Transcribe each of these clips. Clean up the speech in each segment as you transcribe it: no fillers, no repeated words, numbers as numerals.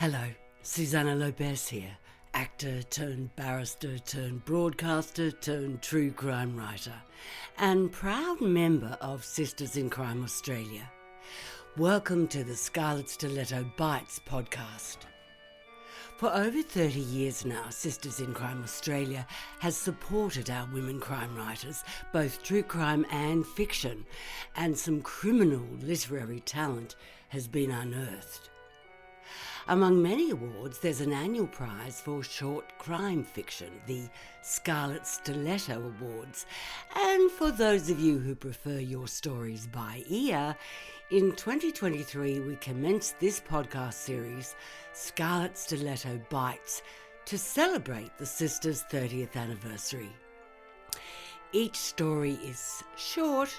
Hello, Susanna Lobez here, actor turned barrister turned broadcaster turned true crime writer, and proud member of Sisters in Crime Australia. Welcome to the Scarlet Stiletto Bites podcast. For over 30 years now, Sisters in Crime Australia has supported our women crime writers, both true crime and fiction, and some criminal literary talent has been unearthed. Among many awards, there's an annual prize for short crime fiction, the Scarlet Stiletto Awards. And for those of you who prefer your stories by ear, in 2023 we commenced this podcast series, Scarlet Stiletto Bites, to celebrate the Sisters' 30th anniversary. Each story is short,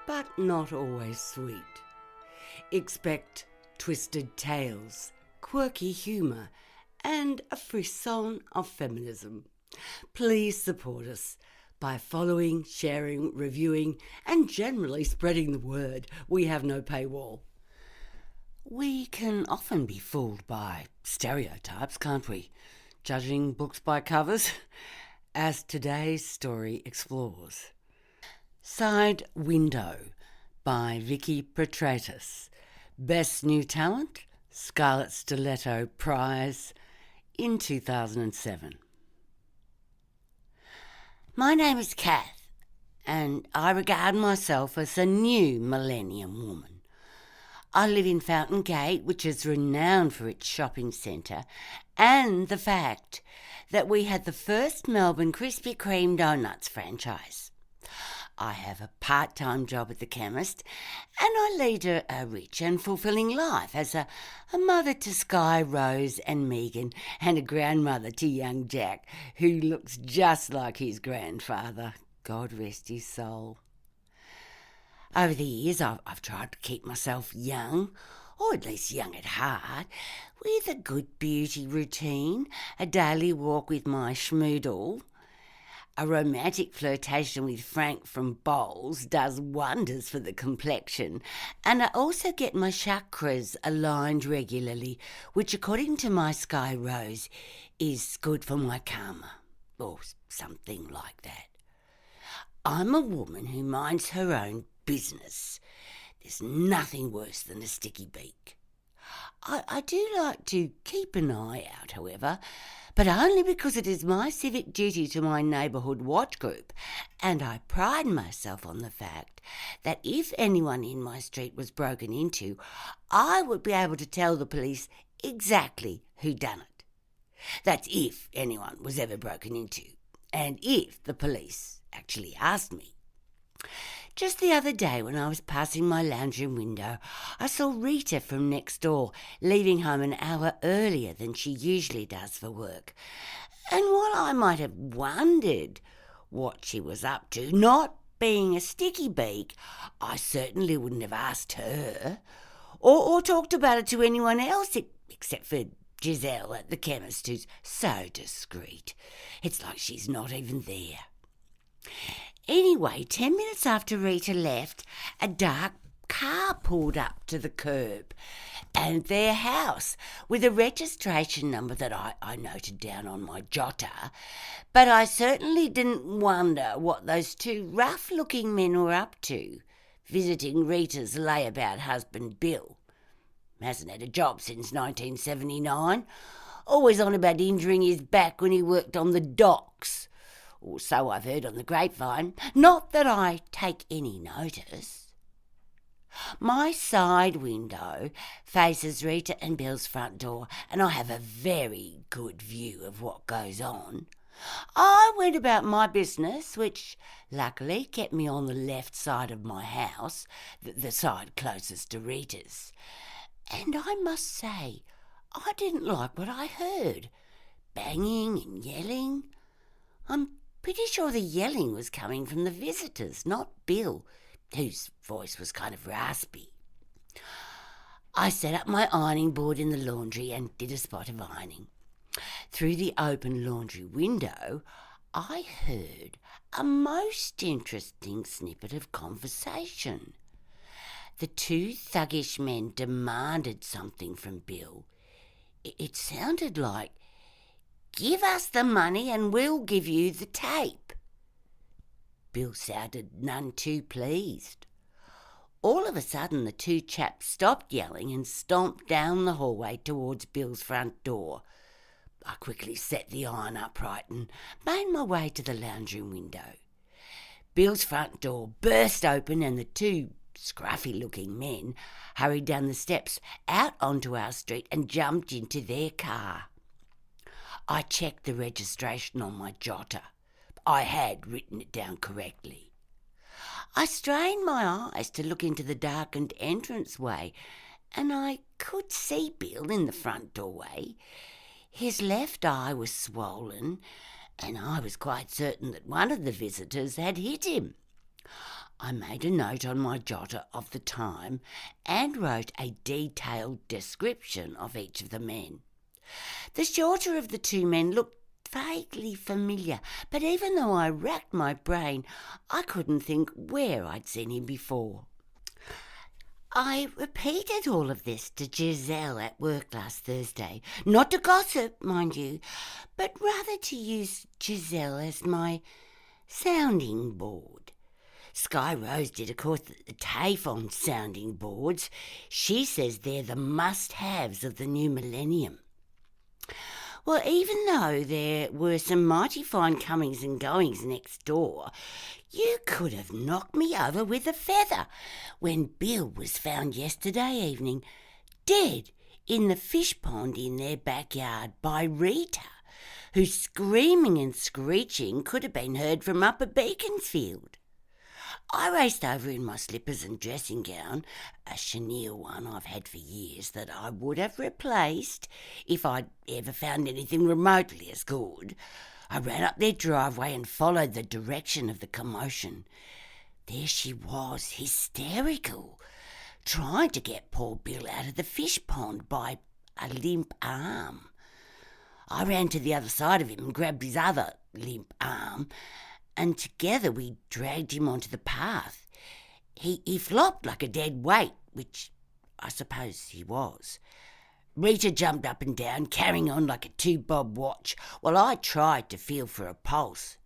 but not always sweet. Expect twisted tales, quirky humour, and a frisson of feminism. Please support us by following, sharing, reviewing, and generally spreading the word. We have no paywall. We can often be fooled by stereotypes, can't we? Judging books by covers, as today's story explores. Side Window by Vikki Petraitis. Best New Talent, Scarlet Stiletto Prize in 2007. My name is Kath, and I regard myself as a new millennium woman. I live in Fountain Gate, which is renowned for its shopping centre, and the fact that we had the first Melbourne Krispy Kreme donuts franchise. I have a part-time job at the chemist, and I lead a rich and fulfilling life as a mother to Sky, Rose and Megan, and a grandmother to young Jack, who looks just like his grandfather. God rest his soul. Over the years, I've tried to keep myself young, or at least young at heart, with a good beauty routine, a daily walk with my schmoodle. A romantic flirtation with Frank from Bowls does wonders for the complexion, and I also get my chakras aligned regularly, which according to my Sky Rose is good for my karma, or something like that. I'm a woman who minds her own business. There's nothing worse than a sticky beak. I do like to keep an eye out, however, but only because it is my civic duty to my neighbourhood watch group, and I pride myself on the fact that if anyone in my street was broken into, I would be able to tell the police exactly who done it. That's if anyone was ever broken into, and if the police actually asked me. Just the other day when I was passing my lounge room window, I saw Rita from next door leaving home an hour earlier than she usually does for work. And while I might have wondered what she was up to, not being a sticky beak, I certainly wouldn't have asked her or talked about it to anyone else except for Giselle at the chemist, who's so discreet. It's like she's not even there. Anyway, 10 minutes after Rita left, a dark car pulled up to the curb and their house with a registration number that I noted down on my jotter, but I certainly didn't wonder what those two rough-looking men were up to, visiting Rita's layabout husband Bill. Hasn't had a job since 1979, always on about injuring his back when he worked on the docks. Or so I've heard on the grapevine, not that I take any notice. My side window faces Rita and Bill's front door, and I have a very good view of what goes on. I went about my business, which luckily kept me on the left side of my house, the side closest to Rita's. And I must say, I didn't like what I heard. Banging and yelling. I'm pretty sure the yelling was coming from the visitors, not Bill, whose voice was kind of raspy. I set up my ironing board in the laundry and did a spot of ironing. Through the open laundry window, I heard a most interesting snippet of conversation. The two thuggish men demanded something from Bill. It sounded like, "Give us the money and we'll give you the tape." Bill sounded none too pleased. All of a sudden the two chaps stopped yelling and stomped down the hallway towards Bill's front door. I quickly set the iron upright and made my way to the lounge room window. Bill's front door burst open and the two scruffy-looking men hurried down the steps out onto our street and jumped into their car. I checked the registration on my jotter. I had written it down correctly. I strained my eyes to look into the darkened entranceway, and I could see Bill in the front doorway. His left eye was swollen, and I was quite certain that one of the visitors had hit him. I made a note on my jotter of the time and wrote a detailed description of each of the men. The shorter of the two men looked vaguely familiar, but even though I racked my brain, I couldn't think where I'd seen him before. I repeated all of this to Giselle at work last Thursday, not to gossip, mind you, but rather to use Giselle as my sounding board. Sky Rose did a course at the TAFE on sounding boards. She says they're the must-haves of the new millennium. Well, even though there were some mighty fine comings and goings next door, you could have knocked me over with a feather when Bill was found yesterday evening, dead in the fish pond in their backyard by Rita, whose screaming and screeching could have been heard from Upper Beaconsfield. I raced over in my slippers and dressing gown, a chenille one I've had for years that I would have replaced if I'd ever found anything remotely as good. I ran up their driveway and followed the direction of the commotion. There she was, hysterical, trying to get poor Bill out of the fish pond by a limp arm. I ran to the other side of him and grabbed his other limp arm, and together we dragged him onto the path. He flopped like a dead weight, which I suppose he was. Rita jumped up and down, carrying on like a two-bob watch, while I tried to feel for a pulse.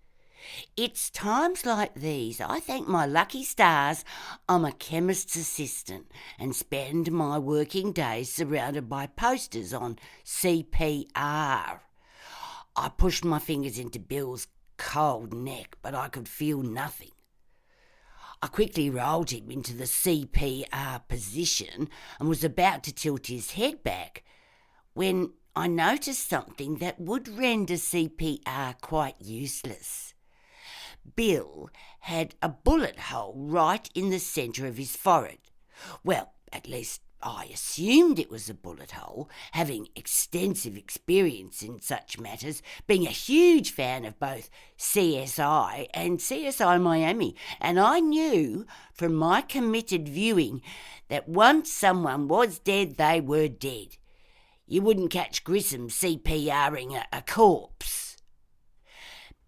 It's times like these I thank my lucky stars I'm a chemist's assistant and spend my working days surrounded by posters on CPR. I pushed my fingers into Bill's cold neck, but I could feel nothing. I quickly rolled him into the CPR position and was about to tilt his head back when I noticed something that would render CPR quite useless. Bill had a bullet hole right in the centre of his forehead. Well, at least I assumed it was a bullet hole, having extensive experience in such matters, being a huge fan of both CSI and CSI Miami, and I knew from my committed viewing that once someone was dead, they were dead. You wouldn't catch Grissom CPRing a corpse.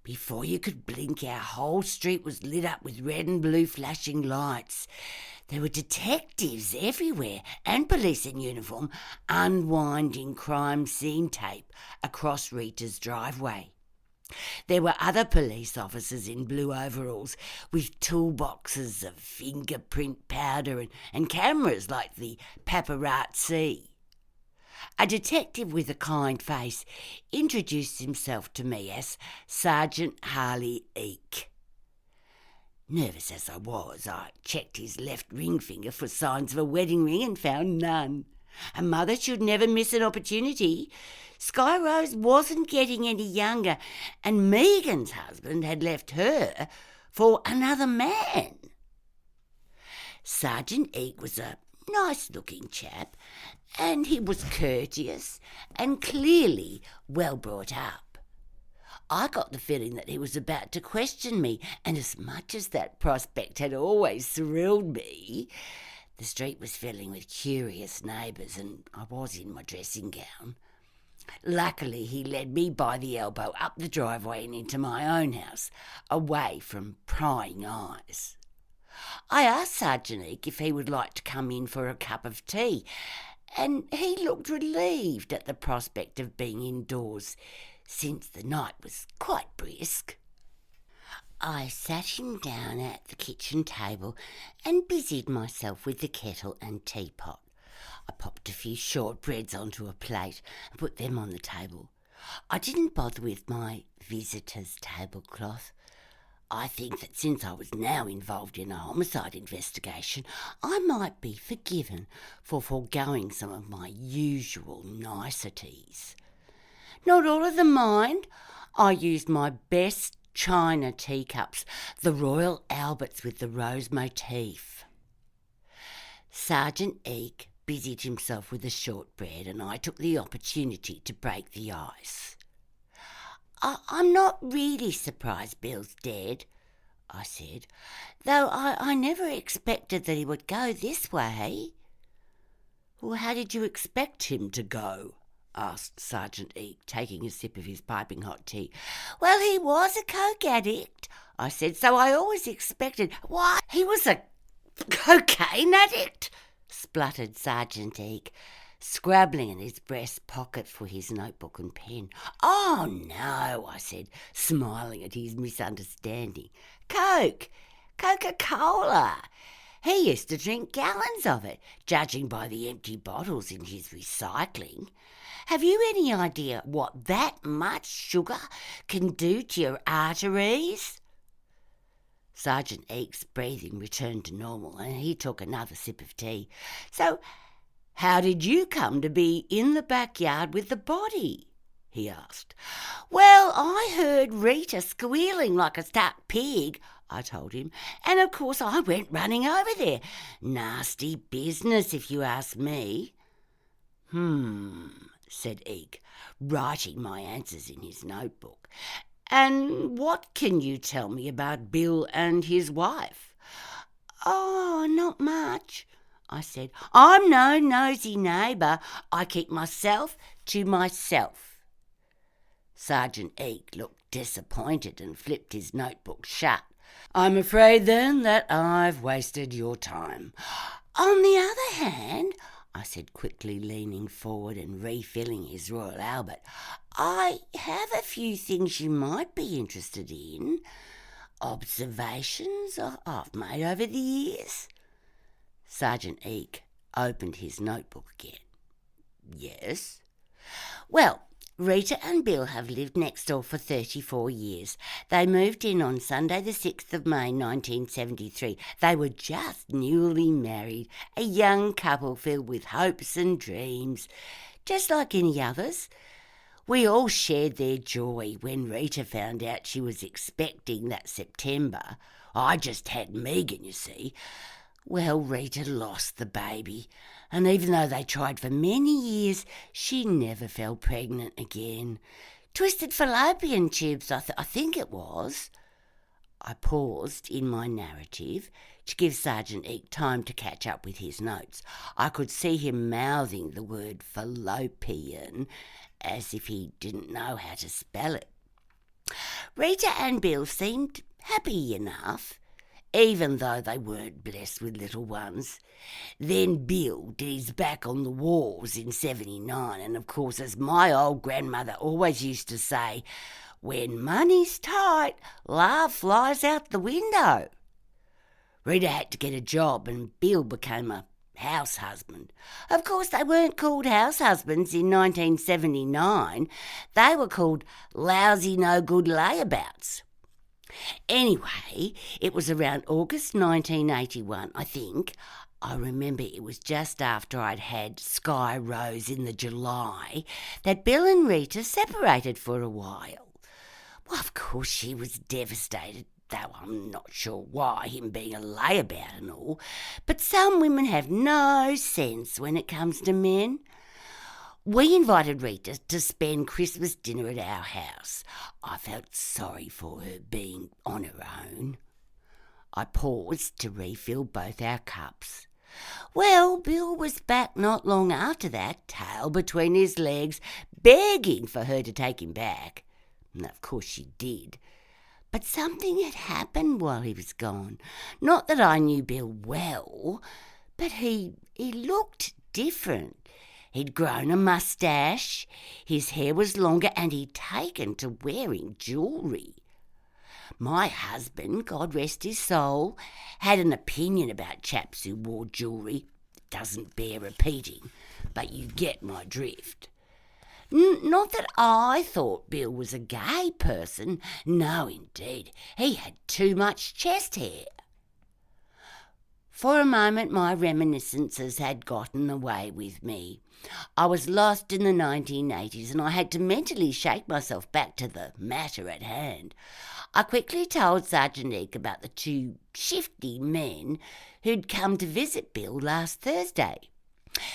Before you could blink, our whole street was lit up with red and blue flashing lights. There were detectives everywhere and police in uniform unwinding crime scene tape across Rita's driveway. There were other police officers in blue overalls with toolboxes of fingerprint powder and cameras like the paparazzi. A detective with a kind face introduced himself to me as Sergeant Harley Eek. Nervous as I was, I checked his left ring finger for signs of a wedding ring and found none. A mother should never miss an opportunity. Sky Rose wasn't getting any younger, and Megan's husband had left her for another man. Sergeant Eek was a nice-looking chap, and he was courteous and clearly well brought up. I got the feeling that he was about to question me, and as much as that prospect had always thrilled me, the street was filling with curious neighbours, and I was in my dressing gown. Luckily, he led me by the elbow up the driveway and into my own house, away from prying eyes. I asked Sergeant Eek if he would like to come in for a cup of tea, and he looked relieved at the prospect of being indoors, since the night was quite brisk. I sat him down at the kitchen table and busied myself with the kettle and teapot. I popped a few shortbreads onto a plate and put them on the table. I didn't bother with my visitor's tablecloth. I think that since I was now involved in a homicide investigation, I might be forgiven for foregoing some of my usual niceties. Not all of them, mind. I used my best china teacups, the Royal Alberts with the rose motif. Sergeant Eek busied himself with the shortbread, and I took the opportunity to break the ice. I'm not really surprised Bill's dead, I said, though I never expected that he would go this way. Well, how did you expect him to go? Asked Sergeant Eek, taking a sip of his piping hot tea. Well, he was a coke addict, I said, so I always expected... Why, he was a cocaine addict, spluttered Sergeant Eek, scrabbling in his breast pocket for his notebook and pen. Oh, no, I said, smiling at his misunderstanding. Coke, Coca-Cola. He used to drink gallons of it, judging by the empty bottles in his recycling. Have you any idea what that much sugar can do to your arteries? Sergeant Eek's breathing returned to normal, and he took another sip of tea. So, how did you come to be in the backyard with the body? He asked. Well, I heard Rita squealing like a stuck pig, I told him, and of course I went running over there. Nasty business, if you ask me. Said Eek, writing my answers in his notebook. And what can you tell me about Bill and his wife? Oh, not much, I said. I'm no nosy neighbour. I keep myself to myself. Sergeant Eek looked disappointed and flipped his notebook shut. I'm afraid then that I've wasted your time. On the other hand, I said quickly, leaning forward and refilling his Royal Albert, I have a few things you might be interested in. Observations I've made over the years. Sergeant Eek opened his notebook again. Yes? Well, Rita and Bill have lived next door for 34 years. They moved in on Sunday the 6th of May 1973. They were just newly married, a young couple filled with hopes and dreams, just like any others. We all shared their joy when Rita found out she was expecting that September. I just had Megan, you see. Well, Rita lost the baby, and even though they tried for many years, she never fell pregnant again. Twisted fallopian tubes, I think it was. I paused in my narrative to give Sergeant Eek time to catch up with his notes. I could see him mouthing the word fallopian as if he didn't know how to spell it. Rita and Bill seemed happy enough, even though they weren't blessed with little ones. Then Bill did his back on the walls in 79, and of course, as my old grandmother always used to say, when money's tight, love flies out the window. Rita had to get a job, and Bill became a house husband. Of course, they weren't called house husbands in 1979. They were called lousy, no-good layabouts. Anyway, it was around August 1981, I think. I remember it was just after I'd had Sky Rose in the July that Bill and Rita separated for a while. Well, of course, she was devastated, though I'm not sure why, him being a layabout and all. But some women have no sense when it comes to men. We invited Rita to spend Christmas dinner at our house. I felt sorry for her being on her own. I paused to refill both our cups. Well, Bill was back not long after that, tail between his legs, begging for her to take him back. And of course she did. But something had happened while he was gone. Not that I knew Bill well, but he looked different. He'd grown a moustache, his hair was longer, and he'd taken to wearing jewellery. My husband, God rest his soul, had an opinion about chaps who wore jewellery. It doesn't bear repeating, but you get my drift. Not that I thought Bill was a gay person. No, indeed. He had too much chest hair. For a moment my reminiscences had gotten away with me. I was lost in the 1980s and I had to mentally shake myself back to the matter at hand. I quickly told Sergeant Eek about the two shifty men who'd come to visit Bill last Thursday.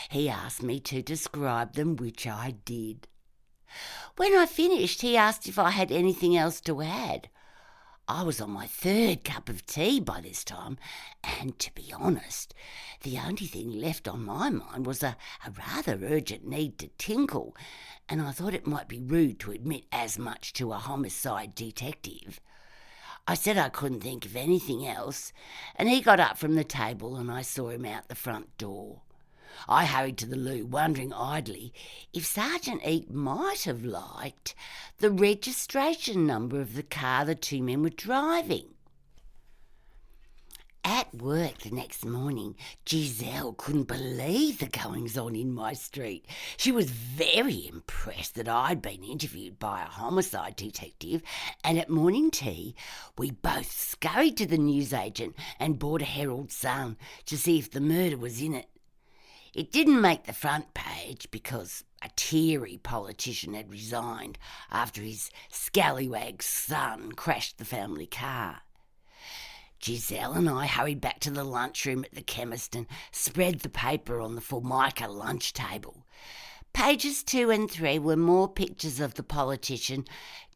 He asked me to describe them, which I did. When I finished, he asked if I had anything else to add. I was on my third cup of tea by this time, and to be honest, the only thing left on my mind was a rather urgent need to tinkle, and I thought it might be rude to admit as much to a homicide detective. I said I couldn't think of anything else, and he got up from the table and I saw him out the front door. I hurried to the loo, wondering idly if Sergeant Eek might have liked the registration number of the car the two men were driving. At work the next morning, Giselle couldn't believe the goings-on in my street. She was very impressed that I'd been interviewed by a homicide detective, and at morning tea we both scurried to the newsagent and bought a Herald Sun to see if the murder was in it. It didn't make the front page because a teary politician had resigned after his scallywag son crashed the family car. Giselle and I hurried back to the lunchroom at the chemist and spread the paper on the Formica lunch table. Pages 2 and 3 were more pictures of the politician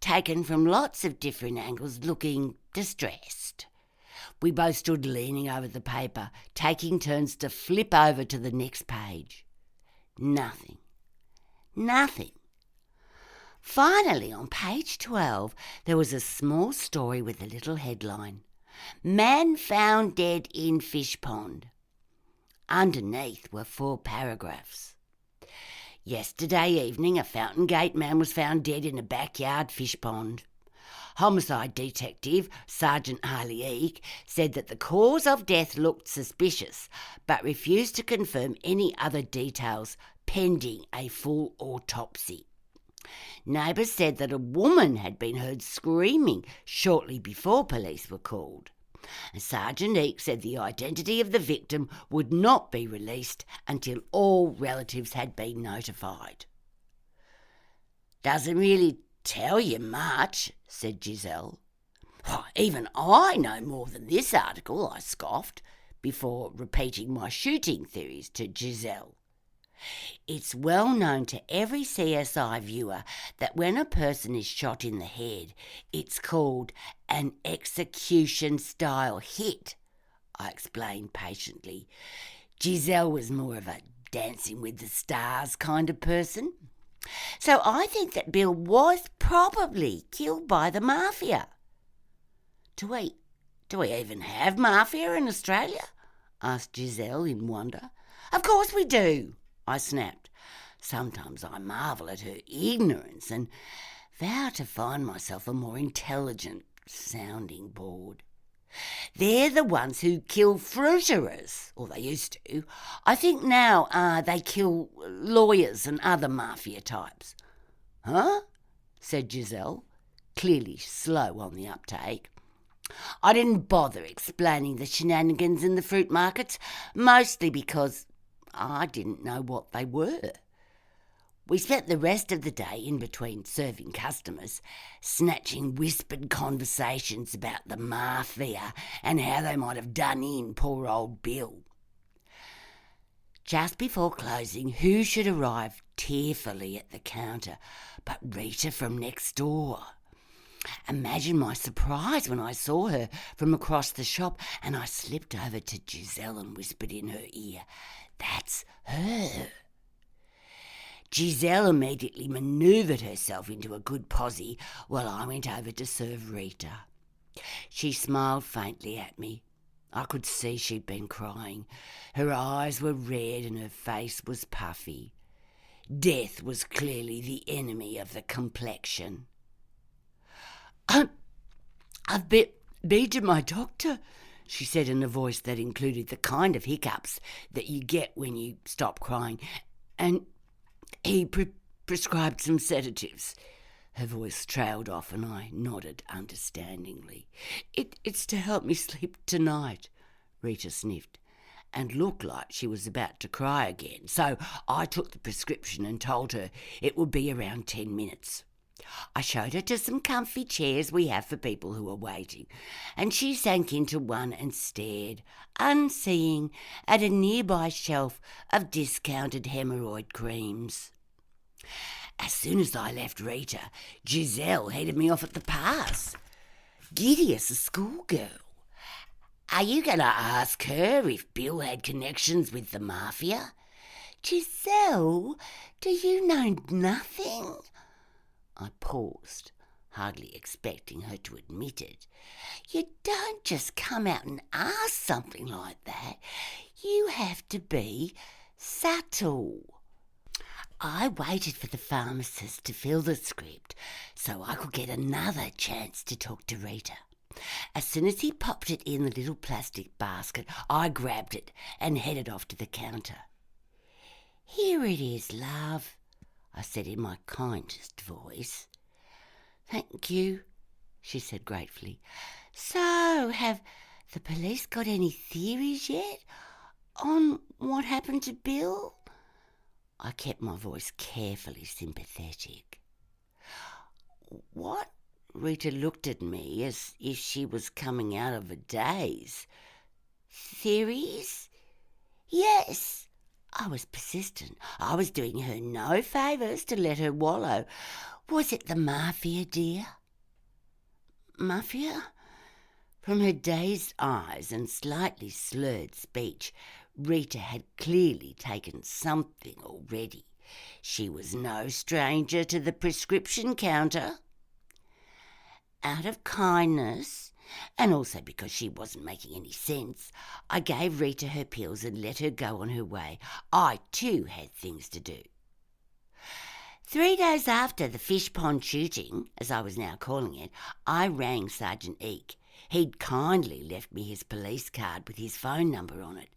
taken from lots of different angles, looking distressed. We both stood leaning over the paper, taking turns to flip over to the next page. Nothing. Finally, on page 12, there was a small story with a little headline. Man found dead in fish pond. Underneath were 4 paragraphs. Yesterday evening, a Fountain Gate man was found dead in a backyard fish pond. Homicide detective Sergeant Harley Eek said that the cause of death looked suspicious, but refused to confirm any other details pending a full autopsy. Neighbours said that a woman had been heard screaming shortly before police were called. And Sergeant Eek said the identity of the victim would not be released until all relatives had been notified. Doesn't really tell you much, said Giselle. Oh, even I know more than this article, I scoffed, before repeating my shooting theories to Giselle. It's well known to every CSI viewer that when a person is shot in the head, it's called an execution-style hit, I explained patiently. Giselle was more of a Dancing with the Stars kind of person. So I think that Bill was probably killed by the mafia. Do we even have mafia in Australia? Asked Giselle in wonder. Of course we do, I snapped. Sometimes I marvel at her ignorance and vow to find myself a more intelligent sounding board. They're the ones who kill fruiterers, or they used to. I think now they kill lawyers and other mafia types. Huh? Said Giselle, clearly slow on the uptake. I didn't bother explaining the shenanigans in the fruit markets, mostly because I didn't know what they were. We spent the rest of the day in between serving customers, snatching whispered conversations about the mafia and how they might have done in poor old Bill. Just before closing, who should arrive tearfully at the counter but Rita from next door? Imagine my surprise when I saw her from across the shop, and I slipped over to Giselle and whispered in her ear, "That's her." Giselle immediately manoeuvred herself into a good posse while I went over to serve Rita. She smiled faintly at me. I could see she'd been crying. Her eyes were red and her face was puffy. Death was clearly the enemy of the complexion. I've been to my doctor, she said in a voice that included the kind of hiccups that you get when you stop crying, and he prescribed some sedatives. Her voice trailed off and I nodded understandingly. It's to help me sleep tonight, Rita sniffed, and looked like she was about to cry again, so I took the prescription and told her it would be around 10 minutes. I showed her to some comfy chairs we have for people who are waiting, and she sank into one and stared, unseeing, at a nearby shelf of discounted hemorrhoid creams. As soon as I left Rita, Giselle headed me off at the pass. Giddy as a schoolgirl. Are you going to ask her if Bill had connections with the mafia? Giselle, do you know nothing? I paused, hardly expecting her to admit it. You don't just come out and ask something like that. You have to be subtle. I waited for the pharmacist to fill the script so I could get another chance to talk to Rita. As soon as he popped it in the little plastic basket, I grabbed it and headed off to the counter. Here it is, love, I said in my kindest voice. Thank you, she said gratefully. So, have the police got any theories yet on what happened to Bill? I kept my voice carefully sympathetic. What? Rita looked at me as if she was coming out of a daze. Theories? Yes. I was persistent. I was doing her no favours to let her wallow. Was it the mafia, dear? Mafia? From her dazed eyes and slightly slurred speech, Rita had clearly taken something already. She was no stranger to the prescription counter. Out of kindness, and also because she wasn't making any sense, I gave Rita her pills and let her go on her way. I too had things to do. 3 days after the fish pond shooting, as I was now calling it, I rang Sergeant Eek. He'd kindly left me his police card with his phone number on it.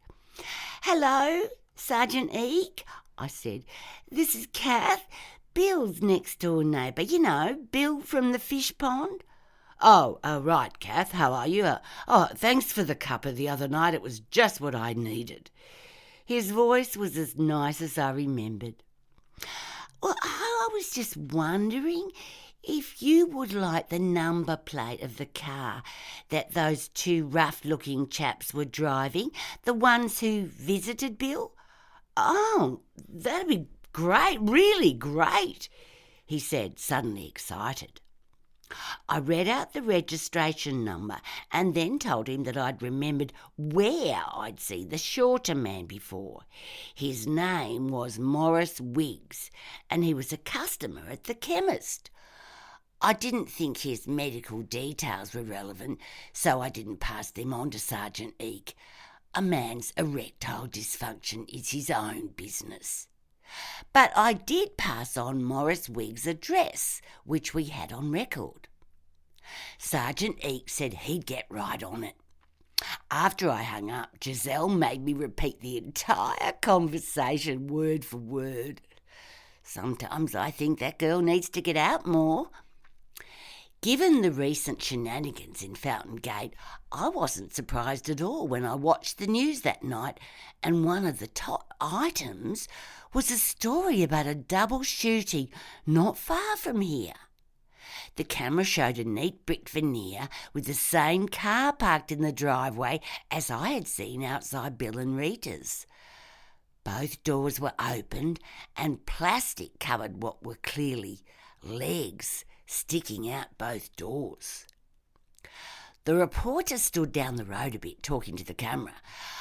Hello, Sergeant Eek, I said. This is Kath, Bill's next door neighbour. You know, Bill from the fish pond. Oh, right, Kath, how are you? Thanks for the cuppa the other night. It was just what I needed. His voice was as nice as I remembered. Well, I was just wondering if you would like the number plate of the car that those two rough-looking chaps were driving, the ones who visited Bill. Oh, that'd be great, really great, he said, suddenly excited. I read out the registration number and then told him that I'd remembered where I'd seen the shorter man before. His name was Morris Wiggs, and he was a customer at the chemist. I didn't think his medical details were relevant, so I didn't pass them on to Sergeant Eek. A man's erectile dysfunction is his own business. But I did pass on Morris Wiggs' address, which we had on record. Sergeant Eek said he'd get right on it. After I hung up, Giselle made me repeat the entire conversation word for word. Sometimes I think that girl needs to get out more. Given the recent shenanigans in Fountain Gate, I wasn't surprised at all when I watched the news that night, and one of the top items was a story about a double shooting not far from here. The camera showed a neat brick veneer with the same car parked in the driveway as I had seen outside Bill and Rita's. Both doors were opened and plastic covered what were clearly legs sticking out both doors. The reporter stood down the road a bit, talking to the camera.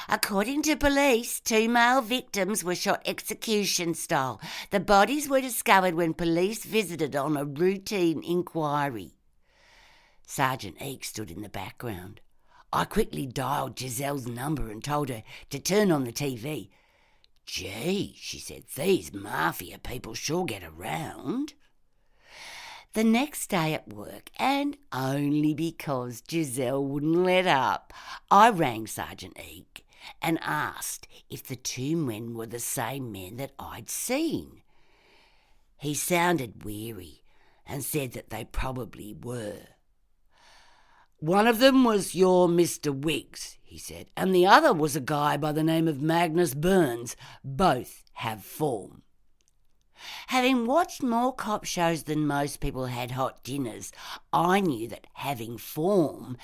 According to police, 2 male victims were shot execution style. The bodies were discovered when police visited on a routine inquiry. Sergeant Eek stood in the background. I quickly dialed Giselle's number and told her to turn on the TV. "Gee," she said, "these mafia people sure get around." The next day at work, and only because Giselle wouldn't let up, I rang Sergeant Eek and asked if the two men were the same men that I'd seen. He sounded weary and said that they probably were. "One of them was your Mr. Wiggs," he said, "and the other was a guy by the name of Magnus Burns. Both have form." Having watched more cop shows than most people had hot dinners, I knew that having form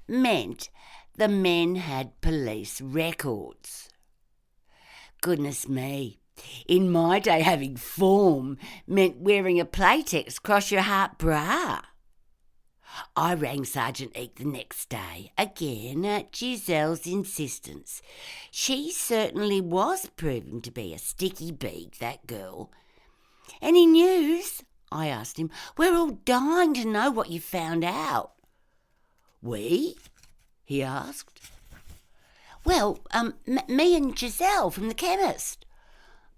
meant the men had police records. Goodness me, in my day having form meant wearing a Playtex cross-your-heart bra. I rang Sergeant Eek the next day, again at Giselle's insistence. She certainly was proving to be a sticky beak, that girl. "Any news?" I asked him. "We're all dying to know what you found out." "We?" he asked. "Well, me and Giselle from the chemist."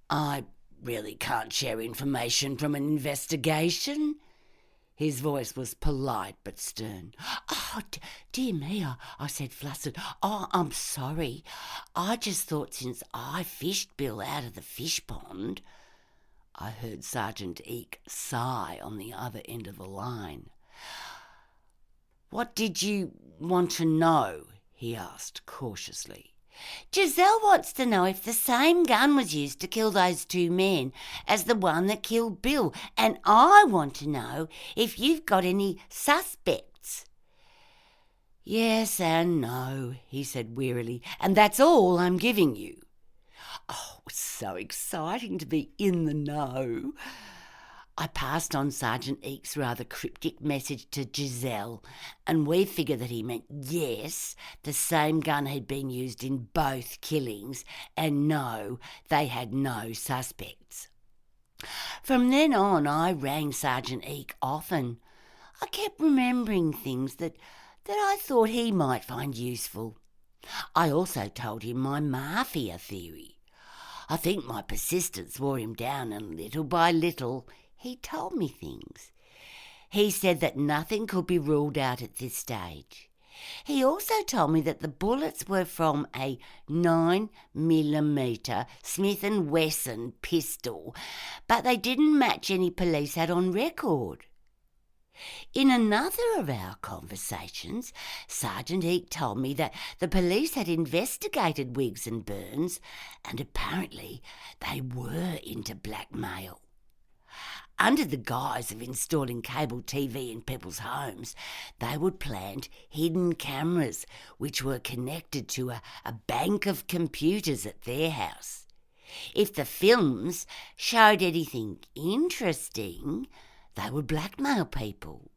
"I really can't share information from an investigation." His voice was polite but stern. "Oh, dear me," I said, flustered. "Oh, I'm sorry. I just thought since I fished Bill out of the fish pond." I heard Sergeant Eek sigh on the other end of the line. "What did you want to know?" he asked cautiously. "Giselle wants to know if the same gun was used to kill those two men as the one that killed Bill, and I want to know if you've got any suspects." "Yes and no," he said wearily, "and that's all I'm giving you." Oh, it was so exciting to be in the know. I passed on Sergeant Eek's rather cryptic message to Giselle, and we figured that he meant yes, the same gun had been used in both killings, and no, they had no suspects. From then on, I rang Sergeant Eek often. I kept remembering things that I thought he might find useful. I also told him my mafia theory. I think my persistence wore him down, and little by little he told me things. He said that nothing could be ruled out at this stage. He also told me that the bullets were from a 9mm Smith & Wesson pistol, but they didn't match any police had on record. In another of our conversations, Sergeant Eek told me that the police had investigated Wiggs and Burns, and apparently they were into blackmail. Under the guise of installing cable TV in people's homes, they would plant hidden cameras which were connected to a bank of computers at their house. If the films showed anything interesting, they would blackmail people.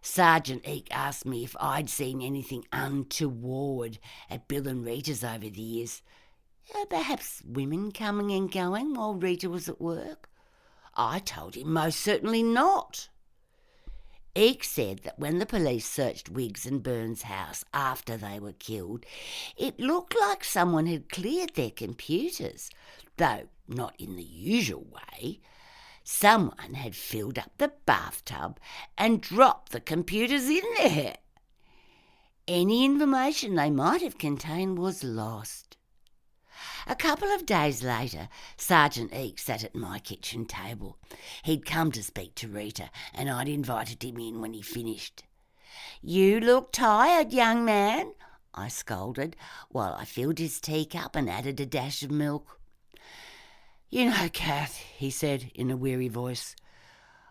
Sergeant Eek asked me if I'd seen anything untoward at Bill and Rita's over the years. Perhaps women coming and going while Rita was at work. I told him most certainly not. Eek said that when the police searched Wiggs and Burns' house after they were killed, it looked like someone had cleared their computers, though not in the usual way. Someone had filled up the bathtub and dropped the computers in there. Any information they might have contained was lost. A couple of days later, Sergeant Eek sat at my kitchen table. He'd come to speak to Rita, and I'd invited him in when he finished. "You look tired, young man," I scolded, while I filled his teacup and added a dash of milk. "You know, Kath," he said in a weary voice,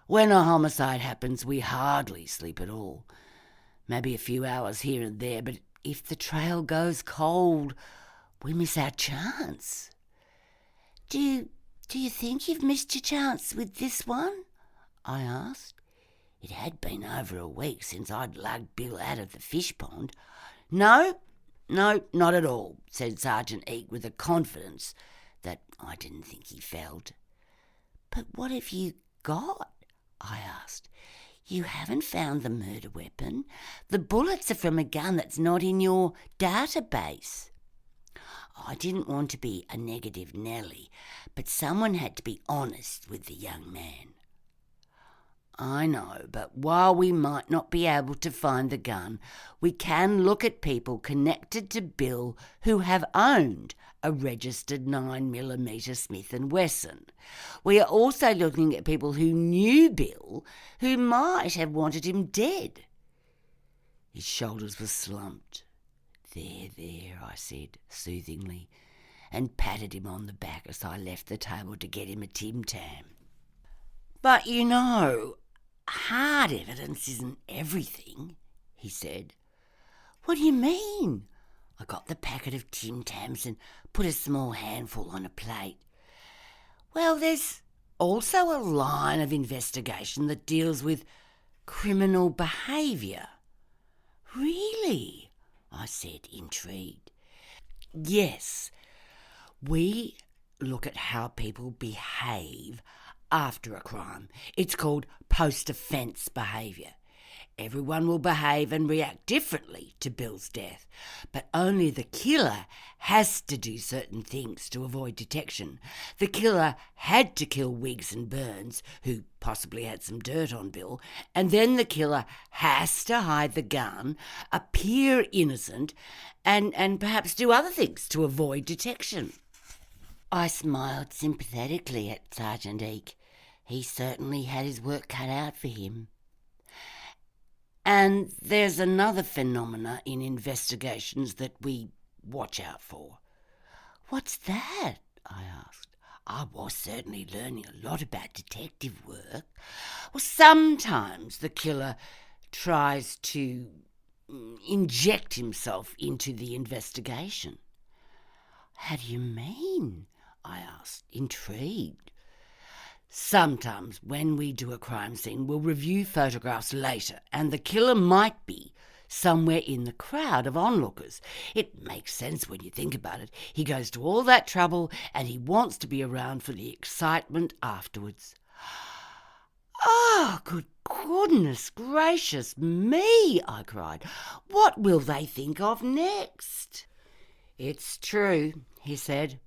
"when a homicide happens, we hardly sleep at all. Maybe a few hours here and there, but if the trail goes cold, we miss our chance." Do you think you've missed your chance with this one?" I asked. It had been over a week since I'd lugged Bill out of the fish pond. No, not at all," said Sergeant Eek with a confidence that I didn't think he felt. "But what have you got?" I asked. You haven't found the murder weapon. The bullets are from a gun that's not in your database. I didn't want to be a negative Nelly, but someone had to be honest with the young man. I know, but while we might not be able to find the gun, we can look at people connected to Bill who have owned a registered 9mm Smith & Wesson. We are also looking at people who knew Bill who might have wanted him dead. His shoulders were slumped. There, I said soothingly, and patted him on the back as I left the table to get him a Tim Tam. But you know, hard evidence isn't everything, he said. What do you mean? I got the packet of Tim Tams and put a small handful on a plate. Well, there's also a line of investigation that deals with criminal behaviour. Really? I said, intrigued. Yes, we look at how people behave after a crime. It's called post-offence behaviour. Everyone will behave and react differently to Bill's death, but only the killer has to do certain things to avoid detection. The killer had to kill Wiggs and Burns, who possibly had some dirt on Bill, and then the killer has to hide the gun, appear innocent, and perhaps do other things to avoid detection. I smiled sympathetically at Sergeant Eek. He certainly had his work cut out for him. And there's another phenomena in investigations that we watch out for. What's that? I asked. I was certainly learning a lot about detective work. Well, sometimes the killer tries to inject himself into the investigation. How do you mean? I asked, intrigued. Sometimes when we do a crime scene, we'll review photographs later, and the killer might be somewhere in the crowd of onlookers. It makes sense when you think about it. He goes to all that trouble and he wants to be around for the excitement afterwards. Oh, good goodness gracious me, I cried. What will they think of next? It's true, he said.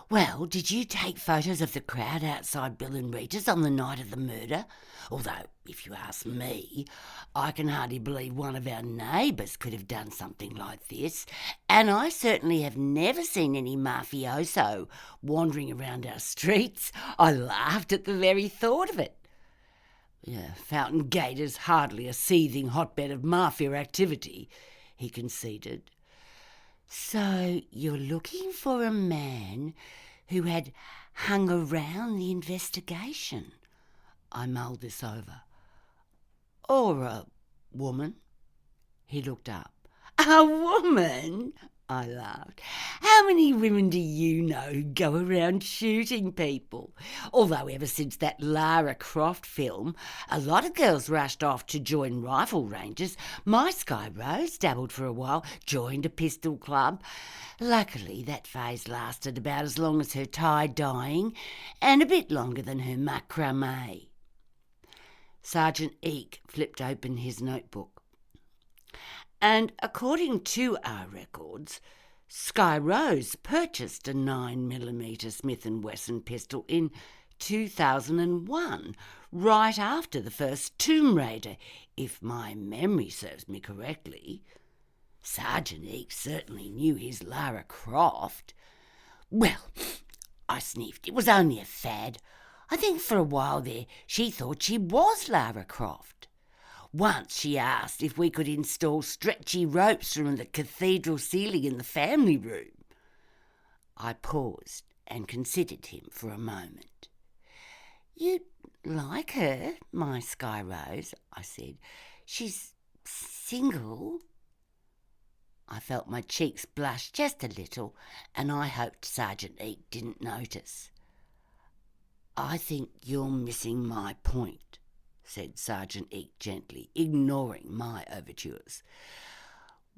Well, did you take photos of the crowd outside Bill and Rita's on the night of the murder? Although, if you ask me, I can hardly believe one of our neighbours could have done something like this, and I certainly have never seen any mafioso wandering around our streets. I laughed at the very thought of it. Yeah, Fountain Gate is hardly a seething hotbed of mafia activity, he conceded. So you're looking for a man who had hung around the investigation? I mulled this over. Or a woman? He looked up. A woman? I laughed. How many women do you know who go around shooting people? Although ever since that Lara Croft film, a lot of girls rushed off to join rifle ranges. My Sky Rose dabbled for a while, joined a pistol club. Luckily, that phase lasted about as long as her tie-dyeing and a bit longer than her macrame. Sergeant Eek flipped open his notebook. And according to our records, Sky Rose purchased a 9mm Smith & Wesson pistol in 2001, right after the first Tomb Raider, if my memory serves me correctly. Sergeant Eek certainly knew his Lara Croft. Well, I sniffed. It was only a fad. I think for a while there she thought she was Lara Croft. Once she asked if we could install stretchy ropes from the cathedral ceiling in the family room. I paused and considered him for a moment. "You'd like her, my Sky Rose," I said. "She's single." I felt my cheeks blush just a little, and I hoped Sergeant Eek didn't notice. "I think you're missing my point," said Sergeant Eek gently, ignoring my overtures.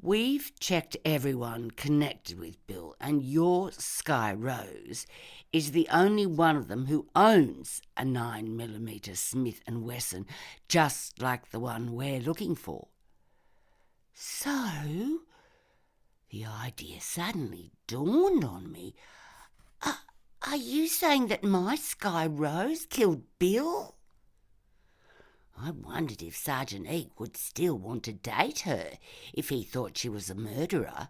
We've checked everyone connected with Bill, and your Sky Rose is the only one of them who owns a 9mm Smith & Wesson, just like the one we're looking for. So, the idea suddenly dawned on me. Are you saying that my Sky Rose killed Bill? I wondered if Sergeant Eek would still want to date her if he thought she was a murderer.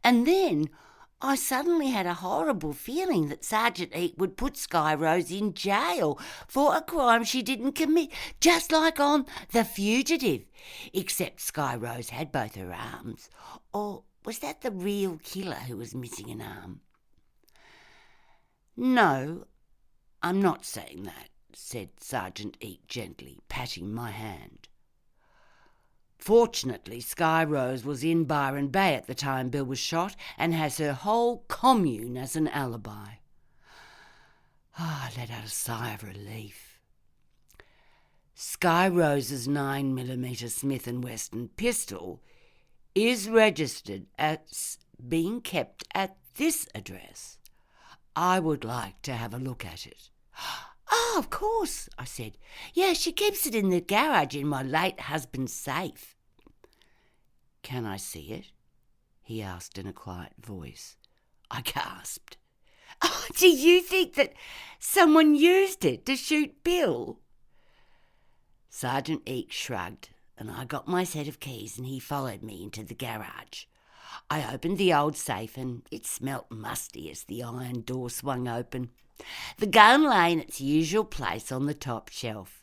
And then I suddenly had a horrible feeling that Sergeant Eek would put Sky Rose in jail for a crime she didn't commit, just like on The Fugitive, except Sky Rose had both her arms. Or was that the real killer who was missing an arm? No, I'm not saying that, said Sergeant Eek gently, patting my hand. Fortunately, Sky Rose was in Byron Bay at the time Bill was shot and has her whole commune as an alibi. I let out a sigh of relief. Sky Rose's 9mm Smith & Wesson pistol is registered as being kept at this address. I would like to have a look at it. Oh, of course, I said. Yeah, she keeps it in the garage in my late husband's safe. Can I see it? He asked in a quiet voice. I gasped. Oh, do you think that someone used it to shoot Bill? Sergeant Eek shrugged, and I got my set of keys and he followed me into the garage. I opened the old safe and it smelt musty as the iron door swung open. The gun lay in its usual place on the top shelf.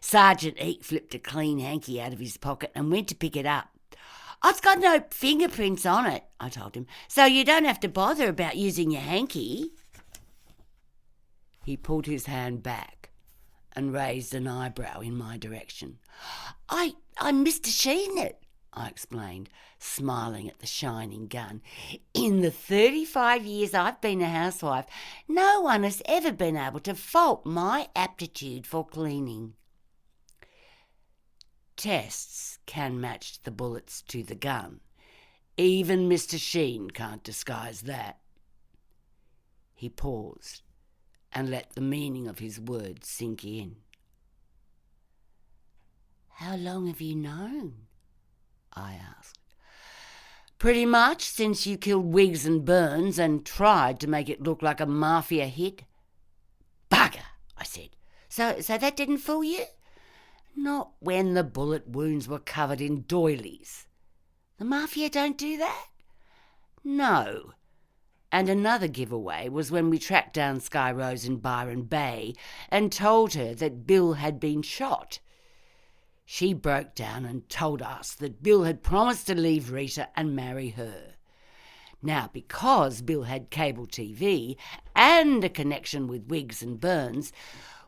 Sergeant Eek flipped a clean hanky out of his pocket and went to pick it up. It's got no fingerprints on it, I told him, so you don't have to bother about using your hanky. He pulled his hand back and raised an eyebrow in my direction. I Mr. Sheen it, I explained, smiling at the shining gun. In the 35 years I've been a housewife, no one has ever been able to fault my aptitude for cleaning. Tests can match the bullets to the gun. Even Mr. Sheen can't disguise that. He paused and let the meaning of his words sink in. How long have you known? I asked. Pretty much since you killed Wiggs and Burns and tried to make it look like a mafia hit. Bugger, I said. So that didn't fool you? Not when the bullet wounds were covered in doilies. The mafia don't do that? No. And another giveaway was when we tracked down Sky Rose in Byron Bay and told her that Bill had been shot. She broke down and told us that Bill had promised to leave Rita and marry her. Now, because Bill had cable TV and a connection with Wiggs and Burns,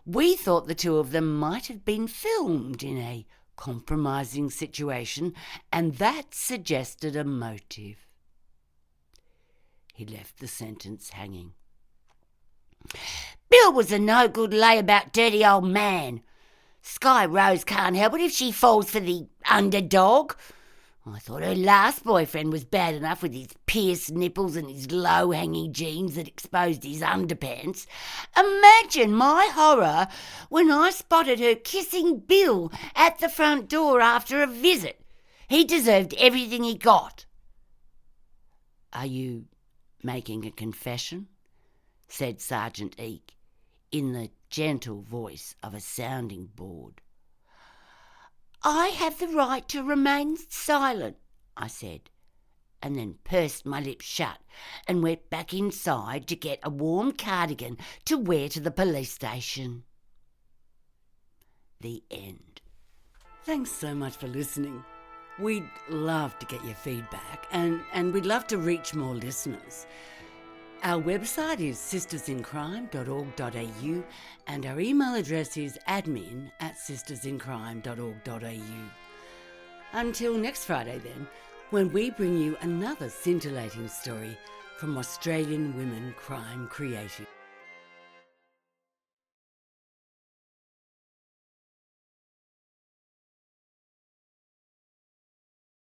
we thought the two of them might have been filmed in a compromising situation, and that suggested a motive. He left the sentence hanging. Bill was a no-good layabout dirty old man. Sky Rose can't help it if she falls for the underdog. I thought her last boyfriend was bad enough with his pierced nipples and his low-hanging jeans that exposed his underpants. Imagine my horror when I spotted her kissing Bill at the front door after a visit. He deserved everything he got. Are you making a confession? Said Sergeant Eek in the gentle voice of a sounding board. I have the right to remain silent, I said, and then pursed my lips shut and went back inside to get a warm cardigan to wear to the police station. The end. Thanks so much for listening. We'd love to get your feedback and we'd love to reach more listeners. Our website is sistersincrime.org.au and our email address is admin@sistersincrime.org.au. Until next Friday then, when we bring you another scintillating story from Australian women crime creative.